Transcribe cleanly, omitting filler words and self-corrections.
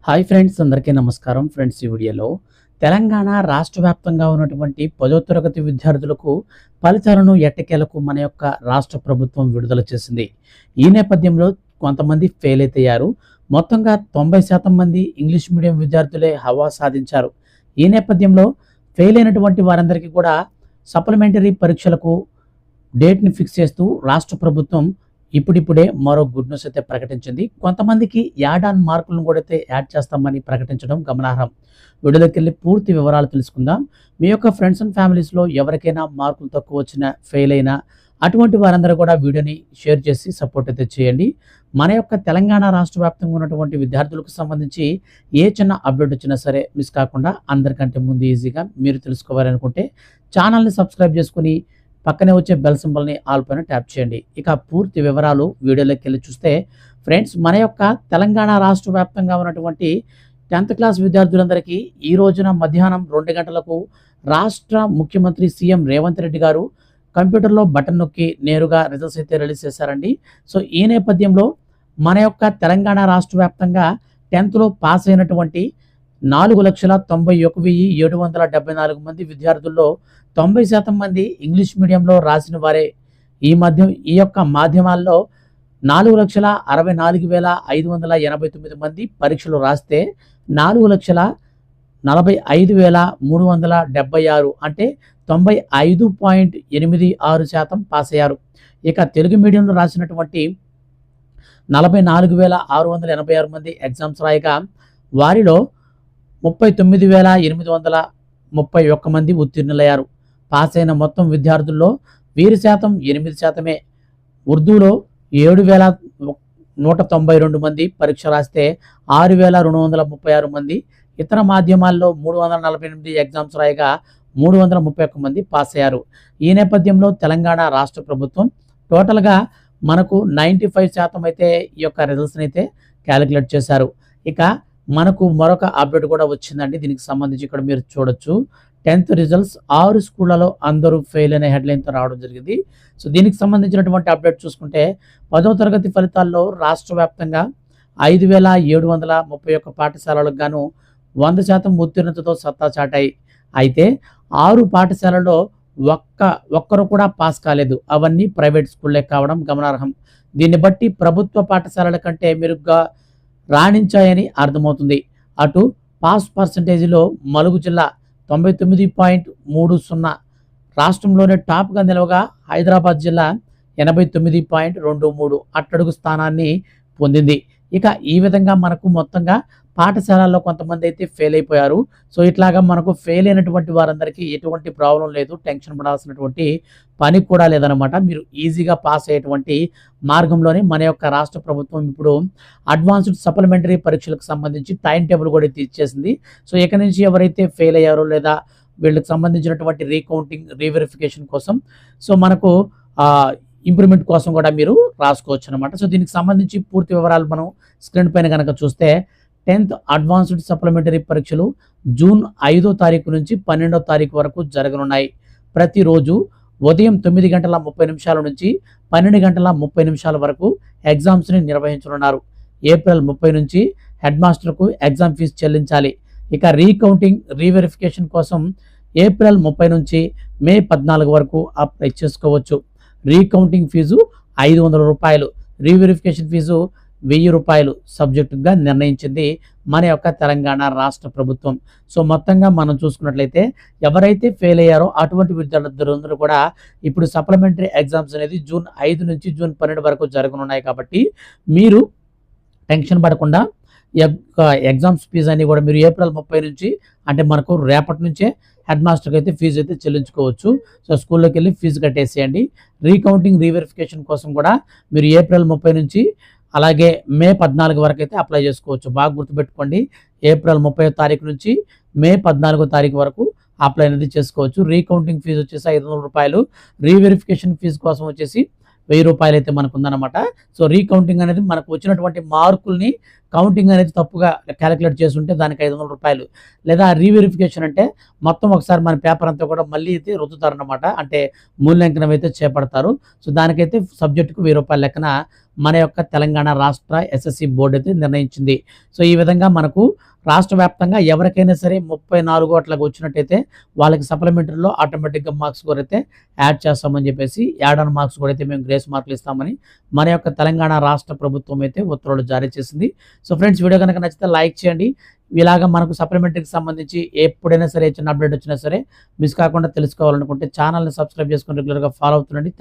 Hi friends, అందరికీ నమస్కారం. Friends, ఈ వీడియోలో తెలంగాణ రాష్ట్ర వ్యాప్తంగా ఉన్నటువంటి 10వ తరగతి విద్యార్థులకు ఫలితాలను ఎట్టకేలకు మన యొక్క రాష్ట్ర ప్రభుత్వం విడుదల చేసింది. ఈ నేపథ్యంలో కొంతమంది ఫెయిల్ అయ్యారు. మొత్తంగా 90% మంది ఇంగ్లీష్ మీడియం విద్యార్థులే హవా సాధించారు. ఈ నేపథ్యంలో ఫెయిల్ అయినటువంటి వారందరికీ కూడా సప్లిమెంటరీ పరీక్షలకు డేట్ని ఫిక్స్ చేస్తూ రాష్ట్ర ప్రభుత్వం ఇప్పుడిప్పుడే మరో గుడ్ న్యూస్ అయితే ప్రకటించింది. కొంతమందికి యాడ్ ఆన్ మార్కులను కూడా అయితే యాడ్ చేస్తామని ప్రకటించడం గమనార్హం. వీడియోలోకి వెళ్ళి పూర్తి వివరాలు తెలుసుకుందాం. మీ యొక్క ఫ్రెండ్స్ అండ్ ఫ్యామిలీస్లో ఎవరికైనా మార్కులు తక్కువ వచ్చినా, ఫెయిల్ అయినా అటువంటి వారందరూ కూడా వీడియోని షేర్ చేసి సపోర్ట్ అయితే చేయండి. మన యొక్క తెలంగాణ రాష్ట్ర వ్యాప్తంగా ఉన్నటువంటి విద్యార్థులకు సంబంధించి ఏ చిన్న అప్డేట్ వచ్చినా సరే మిస్ కాకుండా అందరికంటే ముందు ఈజీగా మీరు తెలుసుకోవాలనుకుంటే ఛానల్ని సబ్స్క్రైబ్ చేసుకుని పక్కనే వచ్చే బెల్ సింబల్ని ఆల్ పైన ట్యాప్ చేయండి. ఇక పూర్తి వివరాలు వీడియోలోకి వెళ్ళి చూస్తే ఫ్రెండ్స్, మన యొక్క తెలంగాణ రాష్ట్ర వ్యాప్తంగా ఉన్నటువంటి 10th క్లాస్ విద్యార్థులందరికీ ఈ రోజున మధ్యాహ్నం 2 గంటలకు రాష్ట్ర ముఖ్యమంత్రి సీఎం రేవంత్ రెడ్డి గారు కంప్యూటర్లో బటన్ నొక్కి నేరుగా రిజల్ట్స్ అయితే రిలీజ్ చేశారండి. సో ఈ నేపథ్యంలో మన యొక్క తెలంగాణ రాష్ట్ర వ్యాప్తంగా 10th పాస్ అయినటువంటి 4,91,774 మంది విద్యార్థుల్లో 90% మంది ఇంగ్లీష్ మీడియంలో రాసిన వారే. ఈ యొక్క మాధ్యమాల్లో 4,64,589 మంది పరీక్షలు రాస్తే 4,45,376 అంటే 95.86% పాస్ అయ్యారు. ఇక తెలుగు మీడియంలో రాసినటువంటి 44,686 మంది ఎగ్జామ్స్ రాయగా వారిలో 39,831 మంది ఉత్తీర్ణులయ్యారు. పాస్ అయిన మొత్తం విద్యార్థుల్లో వీరి శాతం 8%. ఉర్దూలో 7,192 మంది పరీక్ష రాస్తే 6,236 మంది, ఇతర మాధ్యమాల్లో 348 ఎగ్జామ్స్ రాయగా 331 మంది పాస్ అయ్యారు. ఈ నేపథ్యంలో తెలంగాణ రాష్ట్ర ప్రభుత్వం టోటల్గా మనకు 95% అయితే ఈ యొక్క రిజల్ట్స్ని అయితే క్యాలిక్యులేట్ చేశారు. ఇక మనకు మరొక అప్డేట్ కూడా వచ్చిందండి. దీనికి సంబంధించి ఇక్కడ మీరు చూడొచ్చు. 10th రిజల్ట్స్ 6 స్కూళ్లలో అందరూ ఫెయిల్ అనే హెడ్లైన్తో రావడం జరిగింది. సో దీనికి సంబంధించినటువంటి అప్డేట్ చూసుకుంటే 10వ తరగతి ఫలితాల్లో రాష్ట్ర వ్యాప్తంగా 5,731 పాఠశాలలకు గాను 100% ఉత్తీర్ణతతో సత్తా చాటాయి. అయితే 6 పాఠశాలలో ఒక్కరు కూడా పాస్ కాలేదు. అవన్నీ ప్రైవేట్ స్కూళ్ళే కావడం గమనార్హం. దీన్ని బట్టి ప్రభుత్వ పాఠశాలల కంటే మెరుగ్గా రాణించాయని అర్థమవుతుంది. అటు పాస్ పర్సంటేజ్లో మలుగు జిల్లా 99.30, రాష్ట్రంలోనే టాప్గా నిలవగా హైదరాబాద్ జిల్లా 89.23 అట్టడుగు స్థానాన్ని పొందింది. ఇక ఈ విధంగా మనకు మొత్తంగా పాఠశాలల్లో కొంతమంది అయితే ఫెయిల్ అయిపోయారు. సో ఇట్లాగా మనకు ఫెయిల్ అయినటువంటి వారందరికీ ఎటువంటి ప్రాబ్లం లేదు, టెన్షన్ పడాల్సినటువంటి పని కూడా లేదనమాట. మీరు ఈజీగా పాస్ అయ్యేటువంటి మార్గంలోనే మన యొక్క రాష్ట్ర ప్రభుత్వం ఇప్పుడు అడ్వాన్స్డ్ సప్లిమెంటరీ పరీక్షలకు సంబంధించి టైం టేబుల్ కూడా ఇచ్చేసింది. సో ఇక నుంచి ఎవరైతే ఫెయిల్ అయ్యారో లేదా వీళ్ళకి సంబంధించినటువంటి రీకౌంటింగ్, రీవెరిఫికేషన్ కోసం సో మనకు ఇంప్రూవ్మెంట్ కోసం కూడా మీరు రాసుకోవచ్చు అనమాట. సో దీనికి సంబంధించి పూర్తి వివరాలు మనం స్క్రీన్ పైన కనుక చూస్తే 10th అడ్వాన్స్డ్ సప్లిమెంటరీ పరీక్షలు జూన్ 5వ తారీఖు నుంచి 12వ తారీఖు వరకు జరగనున్నాయి. ప్రతిరోజు ఉదయం 9:30 నుంచి 12:30 వరకు ఎగ్జామ్స్ని నిర్వహించనున్నారు. ఏప్రిల్ 30 నుంచి హెడ్ మాస్టర్కు ఎగ్జామ్ ఫీజు చెల్లించాలి. ఇక రీకౌంటింగ్, రీవెరిఫికేషన్ కోసం ఏప్రిల్ 30 నుంచి మే 14 వరకు అప్లై చేసుకోవచ్చు. రీకౌంటింగ్ ఫీజు 500 రూపాయలు, రీవెరిఫికేషన్ ఫీజు 1000 రూపాయలు సబ్జెక్టుగా నిర్ణయించింది మన యొక్క తెలంగాణ రాష్ట్ర ప్రభుత్వం. సో మొత్తంగా మనం చూసుకున్నట్లయితే ఎవరైతే ఫెయిల్ అయ్యారో అటువంటి విద్యార్థులందరూ కూడా ఇప్పుడు సప్లిమెంటరీ ఎగ్జామ్స్ అనేది జూన్ 5 నుంచి జూన్ 12 వరకు జరగనున్నాయి. కాబట్టి మీరు టెన్షన్ పడకుండా ఎగ్జామ్స్ ఫీజు అని కూడా మీరు ఏప్రిల్ 30 నుంచి అంటే మనకు రేపటి నుంచే హెడ్ మాస్టర్కి అయితే ఫీజు అయితే చెల్లించుకోవచ్చు. సో స్కూల్లోకి వెళ్ళి ఫీజు కట్టేసేయండి. రీకౌంటింగ్, రీవెరిఫికేషన్ కోసం కూడా మీరు ఏప్రిల్ 30 నుంచి అలాగే మే 14 వరకు అయితే అప్లై చేసుకోవచ్చు. బాగా గుర్తుపెట్టుకోండి, ఏప్రిల్ 30వ తారీఖు నుంచి మే 14వ తారీఖు వరకు అప్లై అనేది చేసుకోవచ్చు. రీకౌంటింగ్ ఫీజు వచ్చేసి 500 రూపాయలు, రీవెరిఫికేషన్ ఫీజు కోసం వచ్చేసి 1000 రూపాయలు అయితే మనకు ఉందన్నమాట. సో రీకౌంటింగ్ అనేది మనకు వచ్చినటువంటి మార్కుల్ని కౌంటింగ్ అనేది తప్పుగా క్యాలిక్యులేట్ చేసుంటే దానికి రూ. 500 లేదా రీవెరిఫికేషన్ అంటే మొత్తం ఒకసారి మన పేపర్ అంతా కూడా మళ్ళీ అయితే రుద్దుతారనమాట. అంటే మూల్యాంకనం అయితే చేపడతారు. సో, దానికైతే సబ్జెక్టుకు రూ. 1000 లెక్కన మన యొక్క తెలంగాణ రాష్ట్ర ఎస్ఎస్‌సి బోర్డ్ అయితే నిర్ణయించింది. సో, ఈ విధంగా మనకు రాష్ట్ర వ్యాప్తంగా ఎవరికైనా సరే 34 అట్లాగా వచ్చినట్టయితే వాళ్ళకి సప్లిమెంటరీలో ఆటోమేటిక్‌గా మార్క్స్ కూడా అయితే యాడ్ చేస్తామని చెప్పేసి, యాడ్ ఆన్ మార్క్స్ కూడా అయితే మేము గ్రేస్ మార్కులు ఇస్తామని మన యొక్క తెలంగాణ రాష్ట్ర ప్రభుత్వం అయితే ఉత్తర్వులు జారీ చేసింది. సో, ఫ్రెండ్స్, వీడియో గనుక నచ్చితే లైక్ చేయండి. ఇలాగ మనకు సప్లిమెంటరీకి సంబంధించి ఎప్పుడైనా సరే చిన్న అప్డేట్ వచ్చినా సరే మిస్ కాకుండా తెలుసుకోవాలనుకుంటే ఛానల్‌ని సబ్స్క్రైబ్ చేసుకొని రెగ్యులర్‌గా ఫాలో అవుతుండండి.